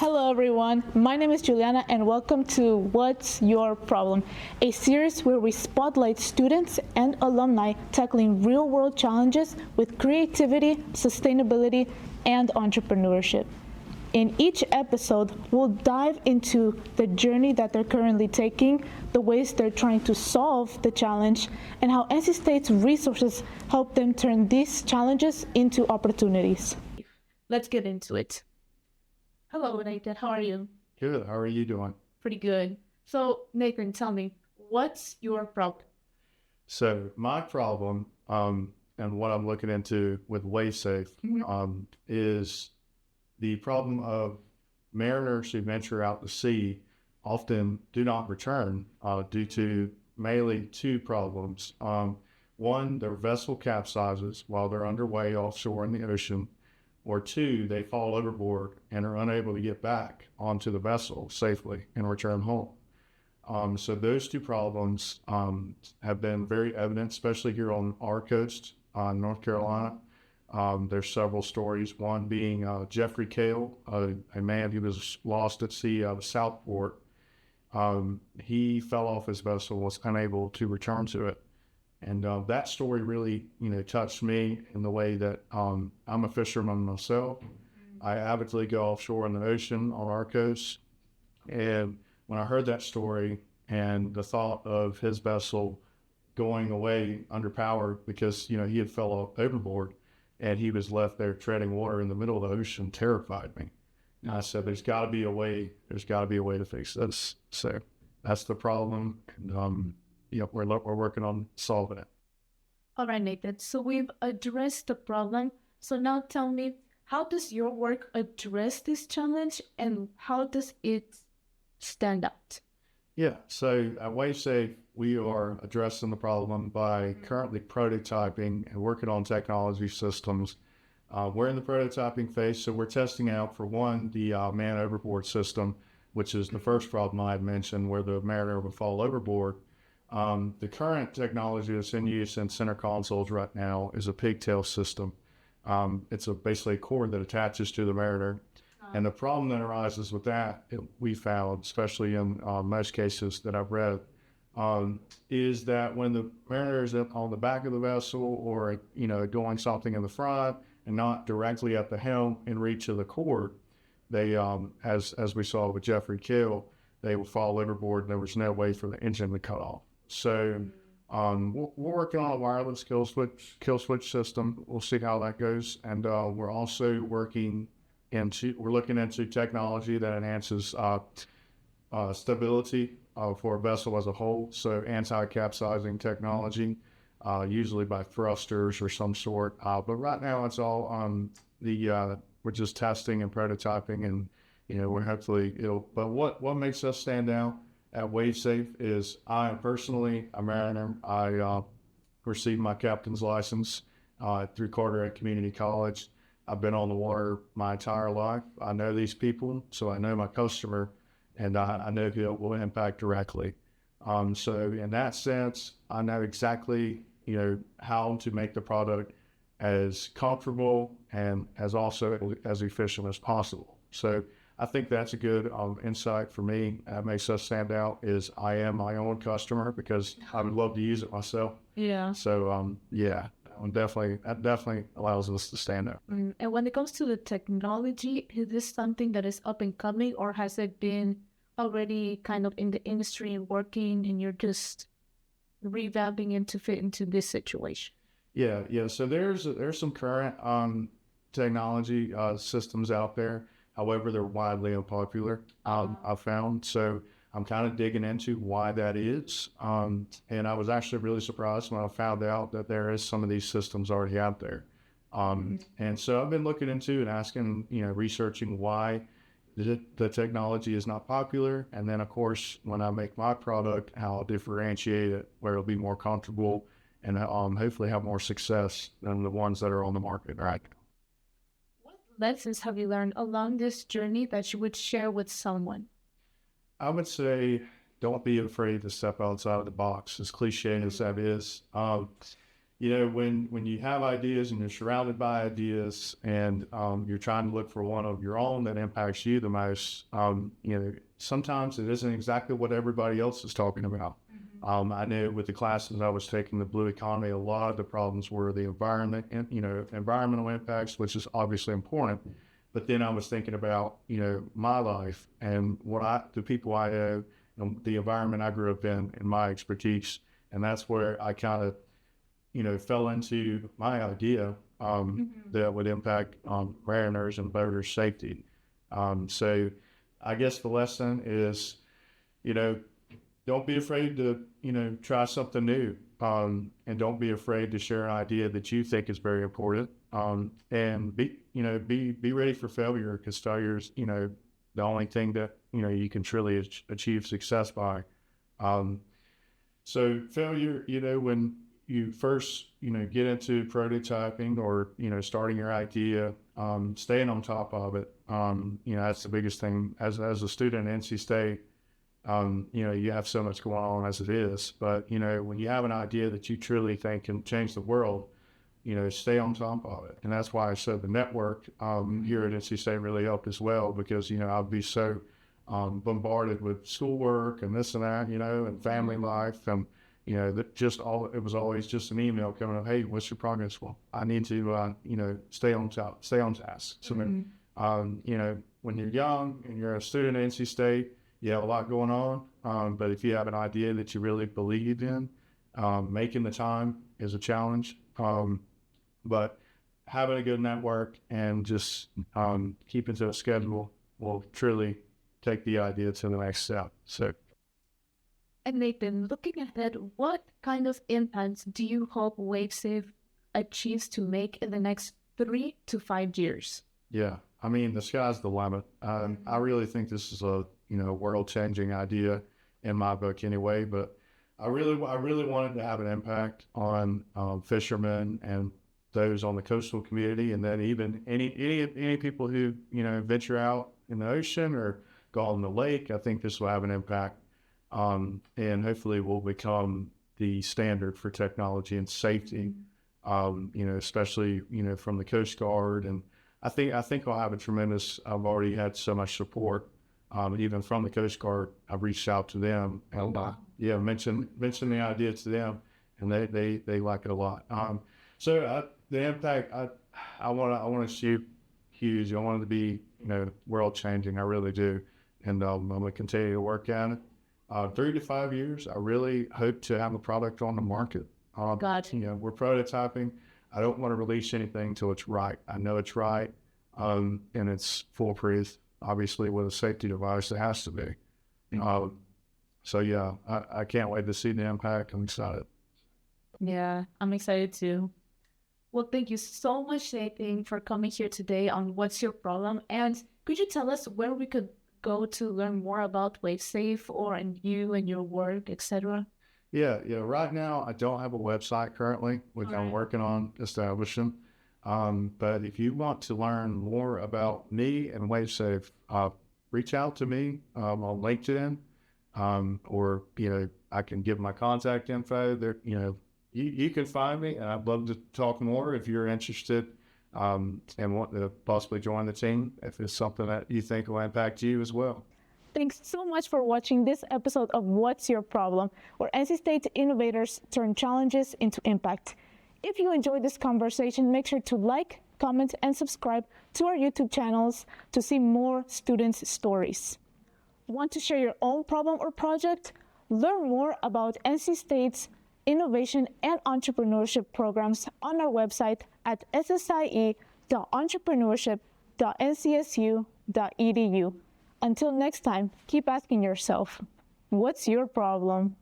Hello everyone, my name is Juliana and welcome to What's Your Problem, a series where we spotlight students and alumni tackling real-world challenges with creativity, sustainability, and entrepreneurship. In each episode, we'll dive into the journey that they're currently taking, the ways they're trying to solve the challenge, and how NC State's resources help them turn these challenges into opportunities. Let's get into it. Hello, Nathan. How are you? Good. How are you doing? Pretty good. So, Nathan, tell me, what's your problem? So my problem, and what I'm looking into with WaveSafe, is the problem of mariners who venture out to sea often do not return due to mainly two problems. One, their vessel capsizes while they're underway offshore in the ocean, or two, they fall overboard and are unable to get back onto the vessel safely and return home. So those two problems have been very evident, especially here on our coast, North Carolina. There's several stories, one being Jeffrey Cale, a man who was lost at sea out of Southport. He fell off his vessel, was unable to return to it. And that story really, touched me in the way that I'm a fisherman myself. I avidly go offshore in the ocean on our coast. And when I heard that story and the thought of his vessel going away underpowered because, he had fell off overboard and he was left there treading water in the middle of the ocean, terrified me. And I said, there's got to be a way to fix this. So that's the problem. And, we're working on solving it. All right, Nathan. So we've addressed the problem. So now tell me, how does your work address this challenge and how does it stand out? Yeah, so at WaveSafe, we are addressing the problem by currently prototyping and working on technology systems. We're in the prototyping phase, so we're testing out, for one, the man overboard system, which is the first problem I had mentioned, where the mariner would fall overboard. The current technology that's in use in center consoles right now is a pigtail system. It's basically a cord that attaches to the mariner. And the problem that arises with that, we found, especially in most cases that I've read, is that when the mariner is on the back of the vessel or, doing something in the front and not directly at the helm in reach of the cord, they, as we saw with Jeffrey Cale, they would fall overboard and there was no way for the engine to cut off. So we're working on a wireless kill switch system. We'll see how that goes. And we're also looking into technology that enhances stability for a vessel as a whole. So anti-capsizing technology, usually by thrusters or some sort. But right now it's all we're just testing and prototyping, and we're hopefully but what makes us stand out at WaveSafe is I am personally a mariner. I received my captain's license through Carteret Community College. I've been on the water my entire life. I know these people, so I know my customer, and I know who it will impact directly. So in that sense, I know exactly, how to make the product as comfortable and as efficient as possible. So I think that's a good insight for me. That makes us stand out is I am my own customer because I would love to use it myself. Yeah. So, that definitely allows us to stand out. And when it comes to the technology, is this something that is up and coming, or has it been already kind of in the industry and working and you're just revamping it to fit into this situation? Yeah. So there's some current technology systems out there. However, they're widely unpopular, I've found. So I'm kind of digging into why that is. And I was actually really surprised when I found out that there is some of these systems already out there. And so I've been looking into and asking, researching why the technology is not popular. And then, of course, when I make my product, how I'll differentiate it, where it'll be more comfortable and hopefully have more success than the ones that are on the market right now. Lessons have you learned along this journey that you would share with someone? I would say don't be afraid to step outside of the box, as cliche as that is. when you have ideas and you're surrounded by ideas and you're trying to look for one of your own that impacts you the most, sometimes it isn't exactly what everybody else is talking about. I knew with the classes I was taking, the blue economy, a lot of the problems were the environment and, environmental impacts, which is obviously important. But then I was thinking about, my life and the people I know, and the environment I grew up in and my expertise. And that's where I kind of, fell into my idea that would impact mariners and boaters' safety. So I guess the lesson is, don't be afraid to, try something new, and don't be afraid to share an idea that you think is very important. And be ready for failure, because failure is, the only thing that, you can truly achieve success by. So failure, when you first, get into prototyping or, starting your idea, staying on top of it. That's the biggest thing as a student at NC State. You have so much going on as it is, but, when you have an idea that you truly think can change the world, stay on top of it. And that's why I said the network here at NC State really helped as well, because, I'd be so bombarded with schoolwork and this and that, and family life. And, it was always just an email coming up, hey, what's your progress? Well, I need to, stay on task. So, when you're young and you're a student at NC State, you have a lot going on. But if you have an idea that you really believe in, making the time is a challenge. But having a good network and just keeping to a schedule will truly take the idea to the next step. So. And Nathan, looking ahead, what kind of impacts do you hope WaveSafe achieves to make in the next 3 to 5 years? Yeah, I mean, the sky's the limit. I really think this is a world-changing idea in my book anyway, but I really wanted to have an impact on fishermen and those on the coastal community, and then even any people who venture out in the ocean or go on the lake. I think this will have an impact, and hopefully will become the standard for technology and safety. Especially from the Coast Guard, and I think I'll have a tremendous. I've already had so much support. Even from the Coast Guard, I've reached out to them and mentioned the idea to them, and they like it a lot. So the impact I want to shoot huge. I want it to be world changing. I really do, and I'm going to continue to work on it. 3 to 5 years, I really hope to have a product on the market. We're prototyping. I don't want to release anything until it's right. I know it's right, and it's foolproof. Obviously, with a safety device, it has to be. I can't wait to see the impact. I'm excited. Yeah, I'm excited too. Well, thank you so much, Nathan, for coming here today on What's Your Problem? And could you tell us where we could go to learn more about WaveSafe or you and your work, etc.? Yeah. Right now, I don't have a website currently, which I'm working on establishing. But if you want to learn more about me and WaveSafe, reach out to me on LinkedIn, or I can give my contact info there. You can find me, and I'd love to talk more if you're interested and want to possibly join the team if it's something that you think will impact you as well. Thanks so much for watching this episode of What's Your Problem, where NC State innovators turn challenges into impact. If you enjoyed this conversation, make sure to like, comment, and subscribe to our YouTube channels to see more students' stories. Want to share your own problem or project? Learn more about NC State's innovation and entrepreneurship programs on our website at ssie.entrepreneurship.ncsu.edu. Until next time, keep asking yourself, what's your problem?